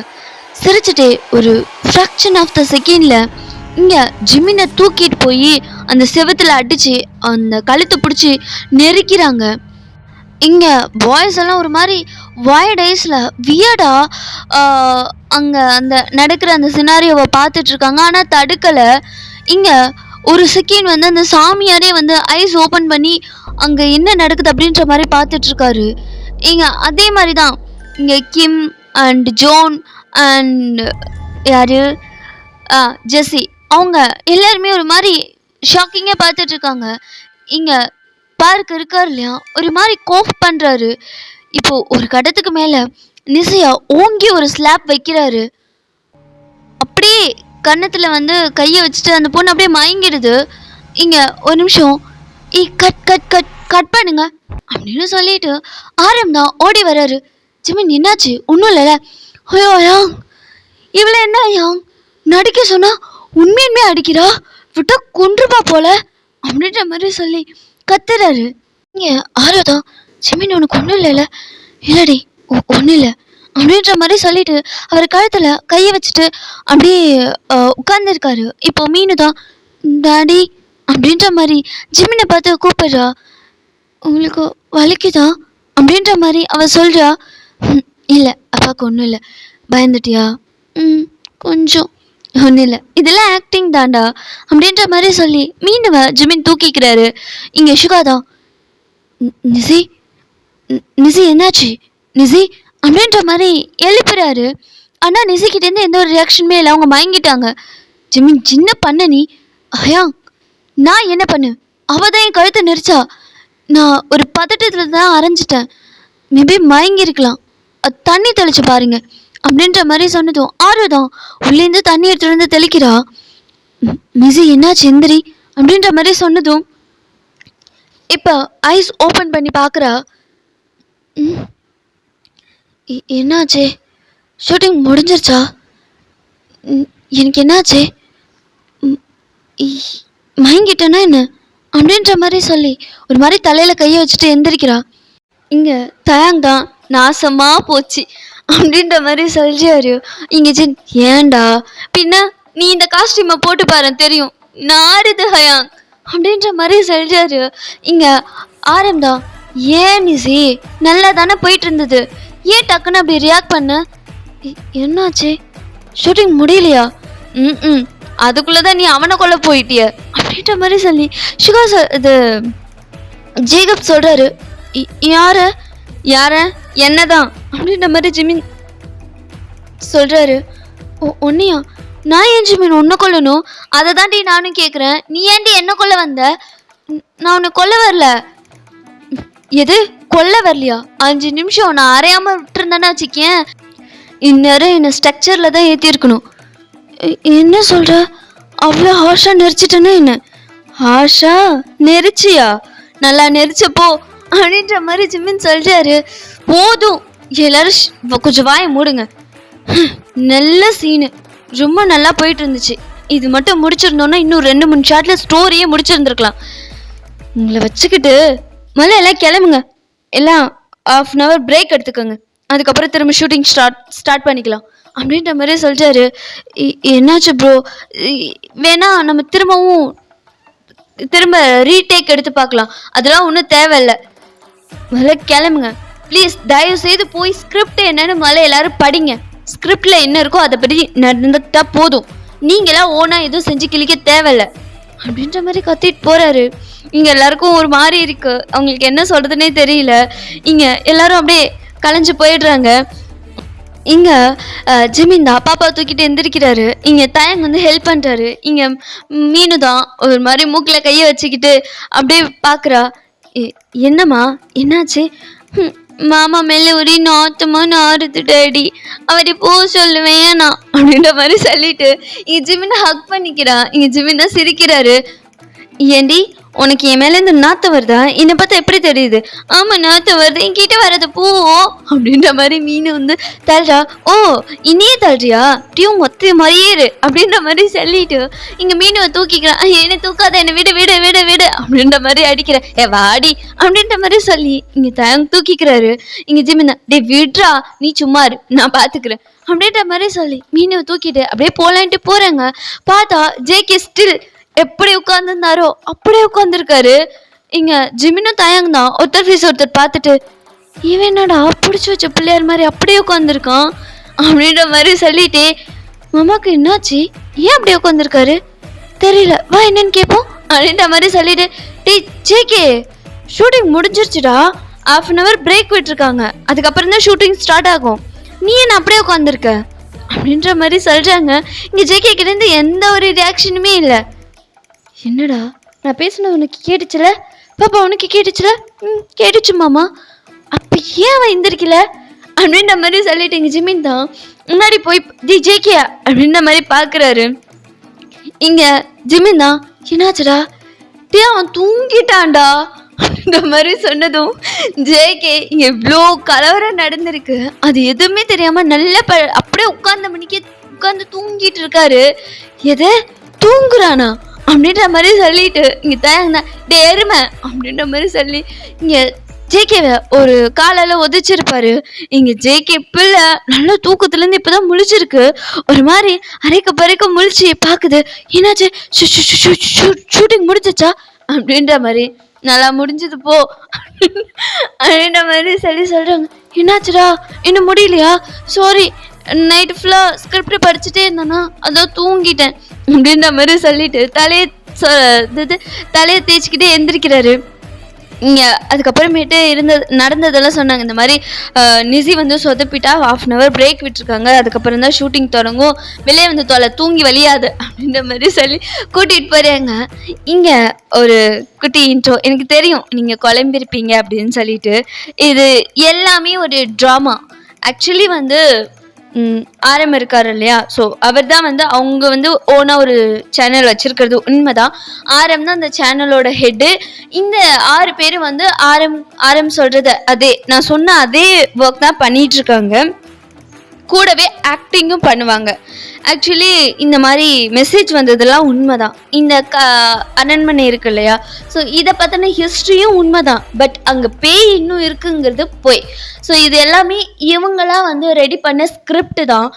சிரிச்சுட்டே ஒரு ஃப்ராக்ஷன் ஆஃப் த செகண்டில் இங்கே ஜிம்மினை தூக்கிட்டு போய் அந்த செவத்தில் அடித்து அந்த கழுத்தை பிடிச்சி நெருக்கிறாங்க. இங்கே பாய்ஸ் எல்லாம் ஒரு மாதிரி வாய்ட் ஐஸில் வியர்டாக அங்கே அந்த நடக்கிற அந்த சினாரியோவை பார்த்துட்ருக்காங்க. ஆனால் தடுக்கலை. இங்கே ஒரு செகண்ட் வந்து அந்த சாமியாரே வந்து ஐஸ் ஓப்பன் பண்ணி அங்கே என்ன நடக்குது அப்படின்ற மாதிரி பார்த்துட்ருக்காரு. இங்கே அதே மாதிரி தான் இங்கே கிம் அண்ட் ஜோன் அண்ட் யார் ஜெஸ்ஸி அவங்க எல்லாருமே ஒரு மாதிரி ஷாக்கிங்காக பார்த்துட்ருக்காங்க. இங்கே பார்க் இருக்கார் இல்லையா, ஒரு மாதிரி கோஃப் பண்ணுறாரு. இப்போது ஒரு கடத்துக்கு மேலே நிசையா ஓங்கி ஒரு ஸ்லாப் வைக்கிறாரு. அப்படியே கன்னத்தில் வந்து கையை வச்சுட்டு அந்த பொண்ணு அப்படியே மயங்கிடுது. இங்கே ஒரு நிமிஷம் கட் கட் கட் கட் பண்ணுங்க அப்படின்னு சொல்லிட்டு ஆரம் தான் ஓடி வர்றாரு. ஜிமின் என்னாச்சு? ஒன்றும் இல்லைல்ல. ஐயோ யாங், இவ்வளோ என்ன யாங், நடிக்க சொன்னா உண்மையுமே அடிக்கிறா, விட்டா கொன்றுப்பா போல அப்படின்ற மாதிரி சொல்லி கத்துறாரு. இங்க ஆரோதான், ஜிமின் உனக்கு ஒன்றும் இல்லைல்ல? இல்லடி, ஒன்றும் இல்லை அப்படின்ற மாதிரி சொல்லிட்டு அவர் கழுத்துல கையை வச்சுட்டு அப்படியே உட்கார்ந்துருக்காரு. இப்போ மீனு தான் டாடி அப்படின்ற மாதிரி ஜிமினை பார்த்து கூப்பிடுறா. உங்களுக்கு வலிக்குதா அப்படின்ற மாதிரி அவ சொல்றா. இல்லை அப்பாவுக்கு ஒன்றும் இல்லை. பயந்துட்டியா? கொஞ்சம். ஒன்றும் இல்லை, இதெல்லாம் ஆக்டிங் தாண்டா அப்படின்ற மாதிரி சொல்லி மீனுவை ஜிமின் தூக்கிக்கிறாரு. இங்கே சுகாதான், நிசி நிசி என்னாச்சு நிசி அப்படின்ற மாதிரி எழுப்புறாரு. ஆனால் நிசிக்கிட்டேருந்து எந்த ஒரு ரியாக்ஷனுமே இல்லை, அவங்க மயங்கிட்டாங்க. ஜிமின் சின்ன பண்ண நீ ஐயா, நான் என்ன பண்ணு? அவள் தான் என் கழுத்தை நெரிச்சா. நான் ஒரு பதட்டத்தில் தான் அரைஞ்சிட்டேன், மேபி மயங்கிருக்கலாம், தண்ணி தெளிச்சு பாருங்க அப்படின்ற மாதிரி சொன்னதும் ஆறுதான் உள்ளேருந்து தண்ணி எடுத்துட்டு வந்து தெளிக்கிறா. மிசி என்னாச்சு எந்திரி அப்படின்ற மாதிரி சொன்னதும் இப்போ ஐஸ் ஓப்பன் பண்ணி பார்க்குறா. என்னாச்சு? ஷூட்டிங் முடிஞ்சிருச்சா? எனக்கு என்னாச்சு? மயங்கிட்டேன்னா என்ன அப்படின்ற மாதிரி சொல்லி ஒரு மாதிரி தலையில் கையை வச்சுட்டு எந்திரிக்கிறா. இங்கே தயாங் தான் நாசமாக போச்சு அப்படின்ற மாதிரி சொல்றாரு. இங்கே ஜின், ஏண்டா பின்ன நீ இந்த காஸ்டியூமை போட்டு பாரு தெரியும் நாருது ஹயாங் அப்படின்ற மாதிரி சொல்றாரு. இங்கே ஆரம்பம், ஏன் நிசி நல்லா தானே போயிட்டு இருந்தது, ஏன் டக்குன்னு அப்படி ரியாக்ட் பண்ண? என்னாச்சு? ஷூட்டிங் முடியலையா? அதுக்குள்ளதான் நீ அவனை கொல்ல போயிட்டிய அப்படின்ற மாதிரி சொல்லி சுகா இது ஜேகப் சொல்றாரு. யார யார என்னதான் அப்படின்ற மாதிரி ஜிமின் சொல்றாரு. ஒன்னையா? நான் ஏன் ஜிமின் உன்னை கொல்லணும்? அதை தாண்டி நானும் கேட்குறேன், நீ ஏன்டி என்ன கொல்ல வந்த? நான் உன்னை கொல்ல வரல. எது கொல்ல வரலையா? 5 நிமிஷம் நான் அறையாம விட்டுருந்தேன்னா வச்சுக்கேன், இந்நேரம் என்னை ஸ்ட்ரக்சரில் தான் ஏற்றிருக்கணும். என்ன சொல்ற? அவ்வளோ ஹாஷா நெரிச்சிட்டேன்னா என்ன? ஹாஷா நெரிச்சியா? நல்லா நெரிச்சப்போ அப்படின்ற மாதிரி ஜிமின் சொல்றாரு. போதும் எல்லாரும் கொஞ்சம் வாயை மூடுங்க. நல்ல சீனு, ரொம்ப நல்லா போயிட்டு இருந்துச்சு. இது மட்டும் முடிச்சிருந்தோன்னா இன்னும் 2-3 ஷார்ட்ல ஸ்டோரியே முடிச்சிருந்துருக்கலாம். உங்களை வச்சுக்கிட்டு முதல்ல எல்லாம் கிளம்புங்க, எல்லாம் 1/2 hour பிரேக் எடுத்துக்கோங்க, அதுக்கப்புறம் திரும்ப ஷூட்டிங் ஸ்டார்ட் பண்ணிக்கலாம் அப்படின்ற மாதிரி சொல்றாரு. என்னாச்சு ப்ரோ? வேணா நம்ம திரும்ப ரீடேக் எடுத்து பார்க்கலாம், அதெல்லாம் ஒன்றும் தேவையில்லை. முதல்ல கிளம்புங்க ப்ளீஸ், தயவு செய்து போய் ஸ்கிரிப்ட் என்னன்னு முதல்ல எல்லாரும் படிங்க. ஸ்கிரிப்டில் என்ன இருக்கோ அதை படி நடந்துட்டா போதும், நீங்களாம் ஓனா எதுவும் செஞ்சு கிளிக்க தேவையில்லை அப்படின்ற மாதிரி கத்திட்டு போறாரு. இங்கே எல்லாருக்கும் ஒரு மாதிரி இருக்கு, அவங்களுக்கு என்ன சொல்றதுன்னே தெரியல. இங்கே எல்லாரும் அப்படியே கலைஞ்சு போயிடுறாங்க. இங்கே ஜிமின் தான் பாப்பா தூக்கிட்டு எந்திரிக்கிறாரு. இங்கே தயங் வந்து ஹெல்ப் பண்ணுறாரு. இங்கே மீனு தான் ஒரு மாதிரி மூக்கில் கையை வச்சுக்கிட்டு அப்படியே பார்க்குறா. என்னம்மா என்னாச்சு? மாமா மேலே ஒரு நாத்தமா நாறுது டேடி, அவரை போ சொல்லுவேன் நான் அப்படின்ற மாதிரி சொல்லிட்டு இங்கே ஜிமினை ஹக் பண்ணிக்கிறா. இங்கே ஜிமின் தான் சிரிக்கிறாரு. ஏண்டி உனக்கு என் மேலே இந்த நாத்தம் வருதா? என்னை பார்த்தா எப்படி தெரியுது? ஆமாம் நாத்தம் வருது, என்கிட்ட வர்றது போ அப்படின்ற மாதிரி மீன் வந்து தள்ளுறா. ஓ இனியே தள்ளுறியா? அப்படியும் மொத்த மாதிரியே அப்படின்ற மாதிரி சொல்லிட்டு இங்கே மீனை தூக்கிக்கிறான். என்னை தூக்காத, என்னை விடு விடு விடு விடு அப்படின்ற மாதிரி அடிக்கிற. வாடி அப்படின்ற மாதிரி சொல்லி இங்கே தூக்கிக்கிறாரு. இங்கே ஜிமின் டே விட்றா, நீ சும்மா இரு, நான் பார்த்துக்கிறேன் அப்படின்ற மாதிரி சொல்லி மீனை தூக்கிட்டு அப்படியே போலான்ட்டு போகிறாங்க. பார்த்தா ஜேகே ஸ்டில் எப்படி உட்காந்துருந்தாரோ அப்படியே உட்காந்துருக்காரு. இங்க ஜிமினும் தயங் தான் ஒருத்தர் ஃபீஸ் ஒருத்தர் பார்த்துட்டு, இவன் என்னடா பிடிச்சி வச்ச பிள்ளையார் மாதிரி அப்படியே உட்காந்துருக்கான் அப்படின்ற மாதிரி சொல்லிட்டு, மாமாக்கு என்னாச்சு, ஏன் அப்படியே உட்காந்துருக்காரு தெரியல, வா என்னன்னு கேட்போம் அப்படின்ற மாதிரி சொல்லிட்டு, டே ஜேகே ஷூட்டிங் முடிஞ்சிருச்சுடா, 1/2 hour பிரேக் விட்டுருக்காங்க, அதுக்கப்புறம் தான் ஷூட்டிங் ஸ்டார்ட் ஆகும், நீ என்ன அப்படியே உட்காந்துருக்க அப்படின்ற மாதிரி சொல்றாங்க. இங்க ஜேகே கிட்ட எந்த ஒரு ரியாக்ஷனுமே இல்லை. என்னடா நான் பேசினது உனக்கு கேட்டுச்சுல பாப்பா? உனக்கு கேட்டுச்சுல? கேட்டுச்சு மாமா. அப்போ ஏன் அவன் எந்திரிக்கல அப்படின்ற மாதிரி சொல்லிட்டு இங்கே ஜிமின் தான் முன்னாடி போய் ஜேகே அப்படின்ற மாதிரி பார்க்குறாரு. இங்கே ஜிமின் தான் என்னாச்சுடா? டே அவன் தூங்கிட்டான்டா அப்படின்ற மாதிரி சொன்னதும் ஜேகே இங்கே இவ்வளோ கலவரம் நடந்திருக்கு, அது எதுவுமே தெரியாமல் நல்ல அப்படியே உட்கார்ந்த மணிக்கு உட்காந்து தூங்கிட்டு இருக்காரு. எது தூங்குறானா அப்படின்ற மாதிரி சொல்லிட்டு இங்க தயாங்க டே எருமை அப்படின்ற மாதிரி சொல்லி இங்க ஜேகேவை ஒரு காலால உதைச்சிருப்பாரு. இங்க ஜேகே பிள்ளை நல்ல தூக்கத்துல இருந்து இப்பதான் முழிச்சிருக்கு. ஒரு மாதிரி அரைக்க பறைக்க முழிச்சு பாக்குது. என்னாச்சு, ஷூட்டிங் முடிஞ்சிச்சா அப்படின்ற மாதிரி. நல்லா முடிஞ்சது போ அப்படின்ற மாதிரி சொல்றாங்க. என்னாச்சுடா இன்னும் முடியலையா? சாரி, நைட்டு ஃபுல்லாக ஸ்கிரிப்ட் படிச்சுட்டே இருந்தானா, அதான் தூங்கிட்டேன் அப்படின்ற மாதிரி சொல்லிட்டு தலையை தேய்ச்சிக்கிட்டே எந்திரிக்கிறாரு. இங்கே அதுக்கப்புறமேட்டு நடந்ததெல்லாம் சொன்னாங்க. இந்த மாதிரி நிசி வந்து சொதப்பிட்டா 1/2 பிரேக் விட்டுருக்காங்க, அதுக்கப்புறம் தான் ஷூட்டிங் தொடங்கும், வெளியே வந்து தூங்கி வலியாது அப்படின்ற மாதிரி சொல்லி கூட்டிகிட்டு போகிறாங்க. இங்கே ஒரு குட்டி இன்ட்ரோ. எனக்கு தெரியும் நீங்கள் குழம்பிருப்பீங்க அப்படின்னு சொல்லிட்டு. இது எல்லாமே ஒரு ட்ராமா. ஆக்சுவலி வந்து ஆரம் இருக்காரு இல்லையா, ஸோ அவர் தான் வந்து அவங்க வந்து ஓனாக ஒரு சேனல் வச்சுருக்கிறது உண்மைதான். ஆரம் தான் அந்த சேனலோட ஹெட்டு. இந்த 6 பேர் வந்து ஆரம் சொல்கிறது அதே நான் சொன்ன அதே ஒர்க் தான் பண்ணிகிட்ருக்காங்க. கூடவே ஆக்டிங்கும் பண்ணுவாங்க. ஆக்சுவலி இந்த மாதிரி மெசேஜ் வந்ததெல்லாம் உண்மைதான். இந்த அரண்மனை இருக்கு இல்லையா, ஸோ இதை பற்றின ஹிஸ்ட்ரியும் உண்மைதான். பட் அங்கே பேய் இன்னும் இருக்குங்கிறது போய். ஸோ இது எல்லாமே இவங்களாம் வந்து ரெடி பண்ண ஸ்கிரிப்ட் தான்.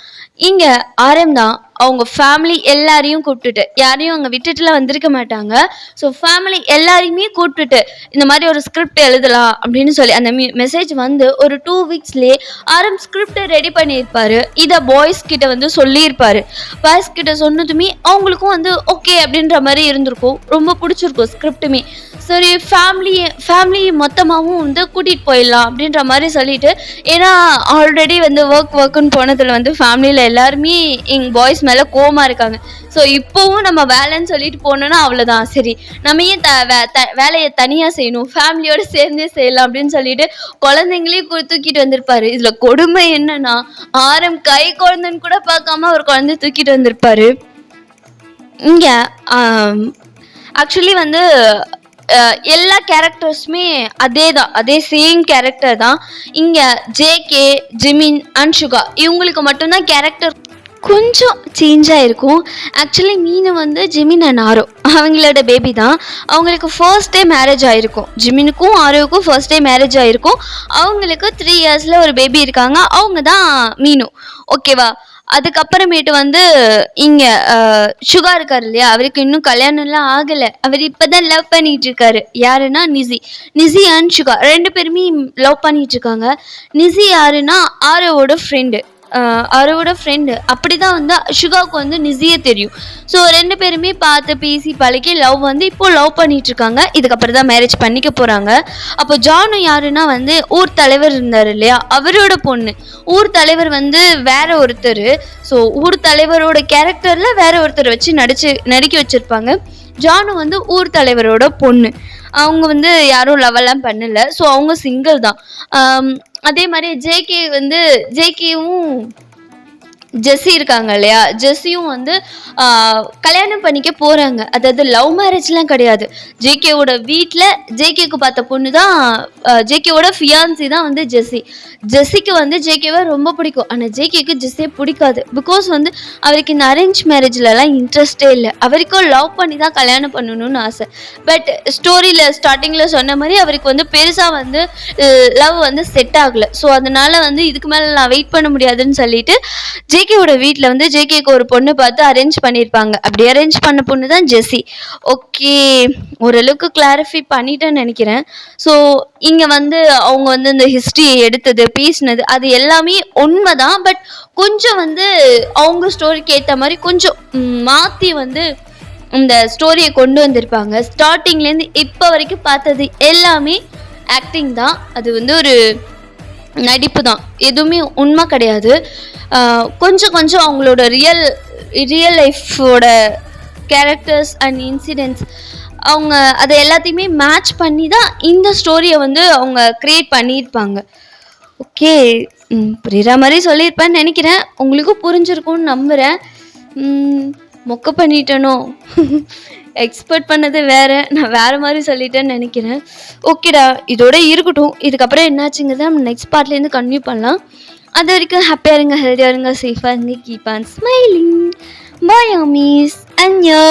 இங்கே ஆரம் தான் அவங்க ஃபேமிலி எல்லாரையும் கூப்பிட்டுட்டு, யாரையும் அங்கே விட்டுட்டுலாம் வந்திருக்க மாட்டாங்க. ஸோ ஃபேமிலி எல்லாரையுமே கூப்பிட்டுட்டு இந்த மாதிரி ஒரு ஸ்கிரிப்ட் எழுதலாம் அப்படின்னு சொல்லி அந்த மெசேஜ் வந்து ஒரு 2 வீக்ஸ்லேயே ஆரம் ஸ்கிரிப்டை ரெடி பண்ணியிருப்பாரு. இதை பாய்ஸ் கிட்ட வந்து சொல்லியிருப்பாரு. பாய்ஸ் கிட்ட சொன்னதுமே அவங்களுக்கும் வந்து ஓகே அப்படின்ற மாதிரி இருந்திருக்கும், ரொம்ப பிடிச்சிருக்கும் ஸ்கிரிப்டுமே. சரி, ஃபேமிலி மொத்தமாகவும் வந்து கூட்டிகிட்டு போயிடலாம் அப்படின்ற மாதிரி சொல்லிட்டு, ஏன்னா ஆல்ரெடி வந்து ஒர்க்குன்னு போனதில் வந்து ஃபேமிலியில் எல்லாருமே எங்கள் பாய்ஸ் மேலே கோவமாக இருக்காங்க. ஸோ இப்போவும் நம்ம வேலைன்னு சொல்லிட்டு போனோன்னா அவ்வளோதான், சரி நம்ம ஏன் வேலையை தனியாக செய்யணும், ஃபேமிலியோடு சேர்ந்தே செய்யலாம் அப்படின்னு சொல்லிட்டு குழந்தைங்களையும் தூக்கிட்டு வந்திருப்பாரு. இதில் கொடுமை என்னன்னா, ஆரம் கை குழந்தைன்னு கூட பார்க்காம ஒரு குழந்தை தூக்கிட்டு வந்திருப்பாரு. இங்கே ஆக்சுவலி வந்து எல்லா கேரக்டர்ஸுமே அதே சேம் கேரக்டர் தான். இங்கே ஜேகே, ஜிமின் அண்ட் சுகா இவங்களுக்கு மட்டும்தான் கேரக்டர் கொஞ்சம் சேஞ்சாக இருக்கும். ஆக்சுவலி மீனு வந்து ஜிமின் அண்ட் ஆரோ அவங்களோட பேபி தான். அவங்களுக்கு ஃபர்ஸ்ட் டே மேரேஜ் ஆகிருக்கும். ஜிமினுக்கும் ஆரோவுக்கும் ஃபர்ஸ்ட் டே மேரேஜ் ஆகிருக்கும். அவங்களுக்கு 3 இயர்ஸில் ஒரு பேபி இருக்காங்க. அவங்க தான் மீனு. ஓகேவா? அதுக்கப்புறமேட்டு வந்து இங்கே சுகா இருக்கார் இல்லையா, அவருக்கு இன்னும் கல்யாணம்லாம் ஆகலை. அவர் இப்போ தான் லவ் பண்ணிகிட்டு இருக்காரு. யாருன்னா நிசி அண்ட் சுகா 2 பேருமே லவ் பண்ணிகிட்டு இருக்காங்க. நிசி யாருன்னா ஆரோவோட ஃப்ரெண்டு. அப்படி தான் வந்து சுகாவுக்கு வந்து நிசியே தெரியும். ஸோ 2 பேருமே பார்த்து பேசி பழகி லவ் வந்து இப்போது லவ் பண்ணிட்டு இருக்காங்க. இதுக்கப்புறம் தான் மேரேஜ் பண்ணிக்க போகிறாங்க. அப்போ ஜானு யாருன்னா வந்து ஊர் தலைவர் இருந்தார் இல்லையா, அவரோட பொண்ணு. ஊர் தலைவர் வந்து வேற ஒருத்தர். ஸோ ஊர் தலைவரோட கேரக்டரில் வேற ஒருத்தர் வச்சு நடிக்க வச்சுருப்பாங்க. ஜானு வந்து ஊர் தலைவரோட பொண்ணு. அவங்க வந்து யாரும் லவ்வெல்லாம் பண்ணலை. ஸோ அவங்க சிங்கிள் தான். அதே மாதிரி ஜேகேவும் ஜெஸ்ஸி இருக்காங்க இல்லையா, ஜெஸ்ஸியும் வந்து கல்யாணம் பண்ணிக்க போகிறாங்க. அதாவது லவ் மேரேஜ்லாம் கிடையாது. ஜேகேவோட வீட்டில் ஜேகேக்கு பார்த்த பொண்ணு தான் ஜேகேவோட ஃபியான்சி தான் வந்து ஜெஸ்ஸிக்கு வந்து ஜேகேவை ரொம்ப பிடிக்கும். ஆனால் ஜேகேக்கு ஜெஸ்ஸியை பிடிக்காது. பிகாஸ் வந்து அவருக்கு இந்த அரேஞ்ச் மேரேஜ்லலாம் இன்ட்ரெஸ்டே இல்லை. அவருக்கும் லவ் பண்ணி தான் கல்யாணம் பண்ணணும்னு ஆசை. பட் ஸ்டோரியில் ஸ்டார்டிங்கில் சொன்ன மாதிரி அவருக்கு வந்து பெருசாக வந்து லவ் வந்து செட் ஆகலை. ஸோ அதனால் வந்து இதுக்கு மேலே நான் வெயிட் பண்ண முடியாதுன்னு சொல்லிட்டு ஜேகேவோட வீட்டில் வந்து ஜேகேக்கு ஒரு பொண்ணு பார்த்து அரேஞ்ச் பண்ணியிருப்பாங்க. அப்படி அரேஞ்ச் பண்ண பொண்ணு தான் ஜெஸ்ஸி. ஓகே, ஓரளவுக்கு கிளாரிஃபை பண்ணிட்டேன்னு நினைக்கிறேன். ஸோ இங்கே வந்து அவங்க வந்து இந்த ஹிஸ்ட்ரியை எடுத்தது பேசினது அது எல்லாமே உண்மை தான். பட் கொஞ்சம் வந்து அவங்க ஸ்டோரிக்கு ஏற்ற மாதிரி கொஞ்சம் மாற்றி வந்து இந்த ஸ்டோரியை கொண்டு வந்திருப்பாங்க. ஸ்டார்டிங்லேருந்து இப்போ வரைக்கும் பார்த்தது எல்லாமே ஆக்டிங் தான். அது வந்து ஒரு நடிப்பு தான், எதுவுமே உண்மை கிடையாது. கொஞ்சம் அவங்களோட ரியல் லைஃபோட கேரக்டர்ஸ் அண்ட் இன்சிடென்ட்ஸ் அவங்க அதை எல்லாத்தையுமே மேட்ச் பண்ணி தான் இந்த ஸ்டோரியை வந்து அவங்க க்ரியேட் பண்ணியிருப்பாங்க. ஓகே, புரிகிற மாதிரி சொல்லியிருப்பேன்னு நினைக்கிறேன். உங்களுக்கும் புரிஞ்சிருக்கும்னு நம்புகிறேன். மொக்க பண்ணிட்டேனோ, எக்ஸ்பெக்ட் பண்ணது வேறு, நான் வேறு மாதிரி சொல்லிட்டேன்னு நினைக்கிறேன். ஓகேடா, இதோட இருக்கட்டும். இதுக்கப்புறம் என்னாச்சுங்கிறத நம்ம நெக்ஸ்ட் பார்ட்லேருந்து கன்டினியூ பண்ணலாம். அது வரைக்கும் ஹாப்பியாக இருங்க, ஹெல்த்தியாக இருங்க, சேஃபாக இருங்க, கீப் ஆன் ஸ்மைலிங். பாய் ஆமீஸ், அன்யோ.